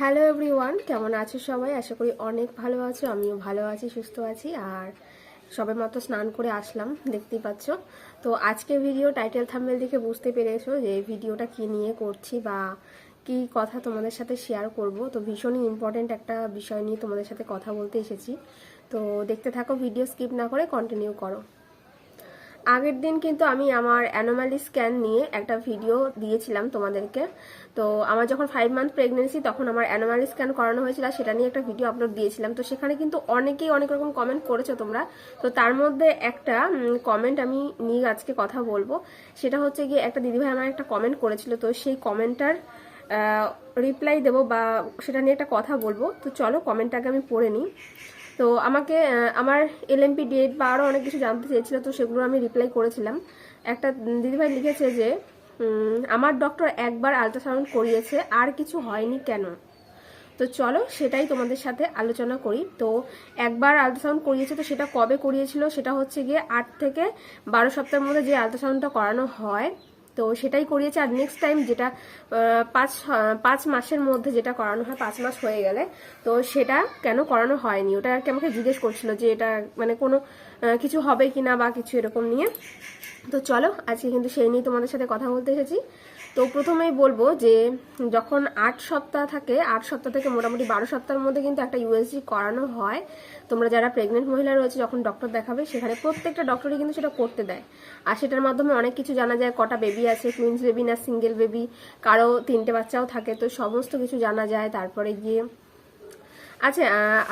Hello everyone, কেমন আছো সবাই? আশা করি অনেক ভালো আছো। আমিও ভালো আছি, সুস্থ আছি। আর সবে মাত্র স্নান করে আসলাম, দেখতেই পাচ্ছ। তো আজকে ভিডিও টাইটেল থাম্বনেল দেখে বুঝতে পেরেছো যে ভিডিওটা কি নিয়ে করছি বা কি কথা তোমাদের সাথে শেয়ার করব। তো ভীষণই ইম্পর্টেন্ট একটা বিষয় নিয়ে তোমাদের সাথে কথা বলতে এসেছি। তো দেখতে থাকো, ভিডিও স্কিপ না করে কন্টিনিউ করো। আগের দিন কিন্তু আমি আমার অ্যানোমালি স্ক্যান নিয়ে একটা ভিডিও দিয়েছিলাম তোমাদেরকে। তো আমার যখন 5 মান্থ প্রেগনেন্সি তখন আমার অ্যানোমালি স্ক্যান করানো হয়েছিল, সেটা নিয়ে একটা ভিডিও আপলোড দিয়েছিলাম। তো সেখানে কিন্তু অনেকেই অনেক রকম কমেন্ট করেছো তোমরা। তো তার মধ্যে একটা কমেন্ট আমি নিয়ে আজকে কথা বলবো। সেটা হচ্ছে গিয়ে একটা দিদিভাই আমার একটা কমেন্ট করেছিল, তো সেই কমেন্টটার রিপ্লাই দেবো বা সেটা নিয়ে একটা কথা বলবো। তো চলো কমেন্টটাকে আমি পড়ে নিই। তো আমাকে আমার এলএমপি ডেট বা আরও অনেক কিছু জানতে চেয়েছিল, তো সেগুলো আমি রিপ্লাই করেছিলাম। একটা দিদিভাই লিখেছে যে আমার ডক্টর একবার আল্ট্রাসাউন্ড করিয়েছে, আর কিছু হয়নি কেন? তো চলো সেটাই তোমাদের সাথে আলোচনা করি। তো একবার আল্ট্রাসাউন্ড করিয়েছে, তো সেটা কবে করিয়েছিল? সেটা হচ্ছে গিয়ে 8 থেকে 12 সপ্তাহের মধ্যে যে আল্ট্রাসাউন্ডটা করানো হয়, তো সেটাই করিয়েছে। আর নেক্সট টাইম যেটা 5 মাসের মধ্যে যেটা করানো হয়, 5 মাস হয়ে গেলে, তো সেটা কেন করানো হয়নি? ওটা আর কি আমাকে জিজ্ঞেস করছিল যে এটা মানে কোনো কিছু হবে কিনা বা কিছু এরকম নিয়ে। তো চলো আজকে কিন্তু সেই নিয়ে তোমাদের সাথে কথা বলতে এসেছি। তো প্রথমেই বলবো যে যখন 8 সপ্তাহ থাকে, 8 সপ্তাহ থেকে মোটামুটি 12 সপ্তাহের মধ্যে কিন্তু একটা ইউএসজি করানো হয়। তোমরা যারা প্রেগনেন্ট মহিলা রয়েছে, যখন ডক্টর দেখাবে সেখানে প্রত্যেকটা ডক্টরই কিন্তু সেটা করতে দেয়। আর সেটার মাধ্যমে অনেক কিছু জানা যায়, কটা বেবি আছে, টুইন্স বেবি না সিঙ্গেল বেবি, কারো 3টে বাচ্চাও থাকে, তো সমস্ত কিছু জানা যায়। তারপরে গিয়ে আচ্ছা,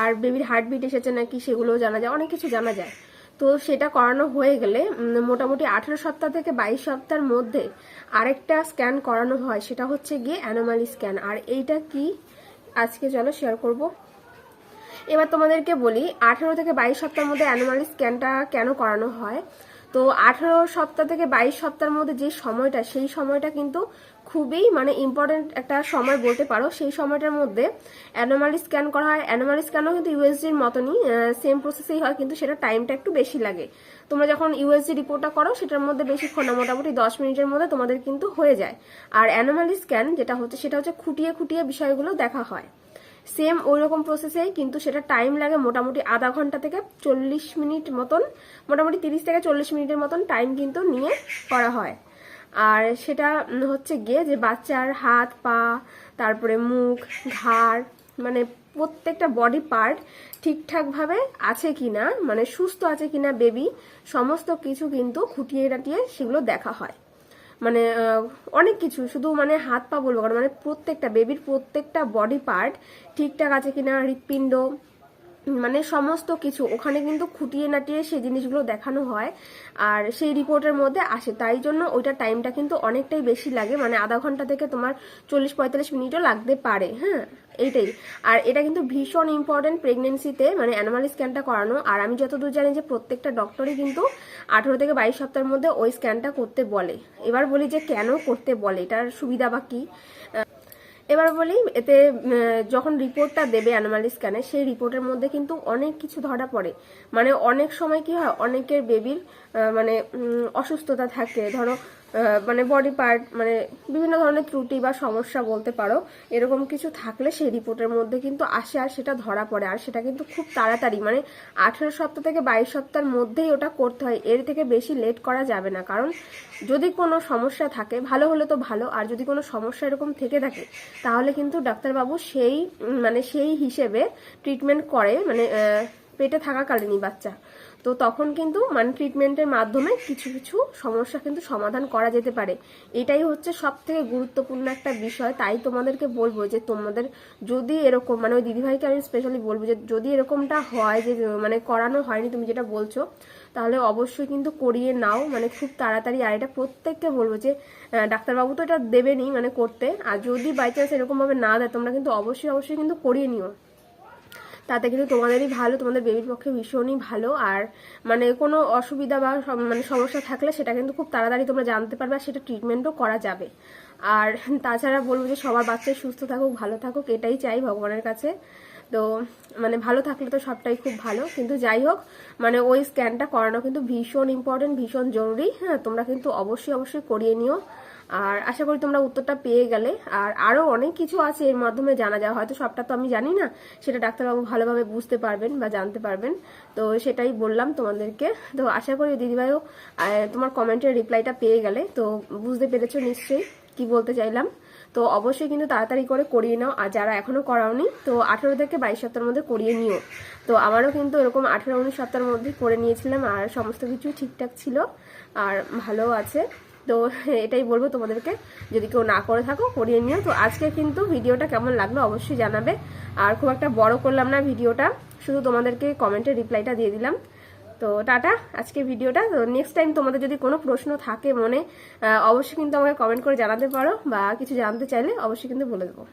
আর বেবির হার্টবিট এসেছে নাকি সেগুলোও জানা যায়, অনেক কিছু জানা যায়। তো সেটা করানো হয়ে গেলে মোটামুটি 18 সপ্তাহ থেকে 22 সপ্তাহের মধ্যে আরেকটা স্ক্যান করানো হয়, সেটা হচ্ছে গিয়ে অ্যানোমালি স্ক্যান। আর এইটা কি আজকে চলো শেয়ার করব। এবার তোমাদেরকে বলি 18 থেকে 22 সপ্তাহের মধ্যে অ্যানোমালি স্ক্যানটা কেন করানো হয়। তো 18 সপ্তাহ থেকে 22 সপ্তাহের মধ্যে যে সময়টা, সেই সময়টা কিন্তু খুবই মানে ইম্পর্টেন্ট একটা সময় বলতে পারো। সেই সময়টার মধ্যে অ্যানোমালি স্ক্যান করা হয়। অ্যানোমালি স্ক্যানও কিন্তু ইউএসজির মতনই সেম প্রসেসেই হয়, কিন্তু সেটা টাইমটা একটু বেশি লাগে। তোমরা যখন ইউএসজি রিপোর্টটা করো সেটার মধ্যে বেশিক্ষণ না, মোটামুটি 10 মিনিটের মধ্যে তোমাদের কিন্তু হয়ে যায়। আর অ্যানোমালি স্ক্যান যেটা হচ্ছে সেটা হচ্ছে খুঁটিয়ে খুঁটিয়ে বিষয়গুলো দেখা হয়। সেম ওই রকম প্রসেসেই, কিন্তু সেটা টাইম লাগে মোটামুটি আধা ঘন্টা থেকে 40 মিনিট মতন, মোটামুটি 30 থেকে 40 মিনিটের মতন টাইম কিন্তু নিয়ে করা হয়। আর সেটা হচ্ছে গিয়ে যে বাচ্চার হাত পা, তারপরে মুখ, ঘাড়, মানে প্রত্যেকটা বডি পার্ট ঠিকঠাকভাবে আছে কিনা, মানে সুস্থ আছে কিনা বেবি, সমস্ত কিছু কিন্তু খুঁটিয়ে টাটিয়ে সেগুলো দেখা হয়। মানে অনেক কিছু, শুধু মানে হাত পা বলবো কারণ মানে প্রত্যেকটা বেবির প্রত্যেকটা বডি পার্ট ঠিকঠাক আছে কিনা, হৃৎপিণ্ড, মানে সমস্ত কিছু ওখানে কিন্তু খুঁটিয়ে নাটিয়ে সেই জিনিসগুলো দেখানো হয়। আর সেই রিপোর্টের মধ্যে আসে, তাই জন্য ওইটা টাইমটা কিন্তু অনেকটাই বেশি লাগে, মানে আধা ঘন্টা থেকে তোমার 40-45 মিনিটও লাগতে পারে। হ্যাঁ, এইটাই। আর এটা কিন্তু ভীষণ ইম্পর্টেন্ট প্রেগনেন্সিতে, মানে অ্যানোমালি স্ক্যানটা করানো। আর আমি যতদূর জানি যে প্রত্যেকটা ডক্টরই কিন্তু 18 থেকে 22 সপ্তাহের মধ্যে ওই স্ক্যানটা করতে বলে। এবার বলি যে কেন করতে বলে, এটার সুবিধা বা কি। এবার বলি, এতে যখন রিপোর্টটা দেবে অ্যানোমালি স্ক্যানে, সেই রিপোর্টের মধ্যে কিন্তু অনেক কিছু ধরা পড়ে। মানে অনেক সময় কি হয়, অনেকের বেবির মানে অসুস্থতা থাকে, ধরো মানে বডি পার্ট, মানে বিভিন্ন ধরনের ত্রুটি বা সমস্যা বলতে পারো, এরকম কিছু থাকলে সেই রিপোর্টের মধ্যে কিন্তু আসে আর সেটা ধরা পড়ে। আর সেটা কিন্তু খুব তাড়াতাড়ি, মানে 18 সপ্তাহ থেকে 22 সপ্তাহের মধ্যেই ওটা করতে হয়, এর থেকে বেশি লেট করা যাবে না। কারণ যদি কোনো সমস্যা থাকে, ভালো হলে তো ভালো, আর যদি কোনো সমস্যা এরকম থেকে থাকে তাহলে কিন্তু ডাক্তারবাবু সেই মানে সেই হিসেবে ট্রিটমেন্ট করে, মানে পেটে থাকাকালীনই বাচ্চা। তো তখন কিন্তু মানে ট্রিটমেন্টের মাধ্যমে কিছু কিছু সমস্যা কিন্তু সমাধান করা যেতে পারে। এটাই হচ্ছে সব থেকে গুরুত্বপূর্ণ একটা বিষয়। তাই তোমাদেরকে বলবো যে তোমাদের যদি এরকম, মানে ওই দিদিভাইকে আমি স্পেশালি বলবো যে যদি এরকমটা হয় যে মানে করানো হয়নি তুমি যেটা বলছো, তাহলে অবশ্যই কিন্তু করিয়ে নাও, মানে খুব তাড়াতাড়ি। আর এটা প্রত্যেককে বলবো যে ডাক্তারবাবু তো এটা দেবেনই মানে করতে, আর যদি বাই চান্স এরকমভাবে না দেয় তোমরা কিন্তু অবশ্যই অবশ্যই কিন্তু করিয়ে নিও। তাতে কিন্তু তোমাদেরই ভালো, তোমাদের বেবির পক্ষে ভীষণই ভালো। আর মানে কোনো অসুবিধা বা মানে সমস্যা থাকলে সেটা কিন্তু খুব তাড়াতাড়ি তোমরা জানতে পারবে, আর সেটা ট্রিটমেন্টও করা যাবে। আর তাছাড়া বলবো যে সবার বাচ্চাই সুস্থ থাকুক, ভালো থাকুক, এটাই চাই ভগবানের কাছে। তো মানে ভালো থাকলে তো সবটাই খুব ভালো। কিন্তু যাই হোক, মানে ওই স্ক্যানটা করানো কিন্তু ভীষণ ইম্পর্টেন্ট, ভীষণ জরুরি। হ্যাঁ, তোমরা কিন্তু অবশ্যই অবশ্যই করিয়ে নিও। আর আশা করি তোমরা উত্তরটা পেয়ে গেলে। আর আরও অনেক কিছু আছে এর মাধ্যমে জানা যায়, হয়তো সবটা তো আমি জানি না, সেটা ডাক্তারবাবু ভালোভাবে বুঝতে পারবেন বা জানতে পারবেন। তো সেটাই বললাম তোমাদেরকে। তো আশা করি দিদিভাইও তোমার কমেন্টের রিপ্লাইটা পেয়ে গেলে, তো বুঝতে পেরেছো নিশ্চয়ই কি বলতে চাইলাম। তো অবশ্যই কিন্তু তাড়াতাড়ি করে করিয়ে নাও, আর যারা এখনো করাওনি তো 18 থেকে 22 সপ্তাহের মধ্যে করিয়ে নিও। তো আমারও কিন্তু এরকম 18-19 সপ্তাহের মধ্যে করে নিয়েছিলাম, আর সমস্ত কিছু ঠিকঠাক ছিল আর ভালো আছে। তো এটাই বলবো তোমাদেরকে, যদি কেউ না করে থাকো করিয়ে নিও। তো আজকে কিন্তু ভিডিওটা কেমন লাগলো অবশ্যই জানাবে। আর খুব একটা বড় করলাম না ভিডিওটা, শুধু তোমাদেরকে কমেন্টের রিপ্লাইটা দিয়ে দিলাম। তো টাটা আজকে ভিডিওটা। তো নেক্সট টাইম তোমাদের যদি কোনো প্রশ্ন থাকে মনে, অবশ্যই কিন্তু আমাকে কমেন্ট করে জানাতে পারো, বা কিছু জানতে চাইলে অবশ্যই কিন্তু বলে দেবো।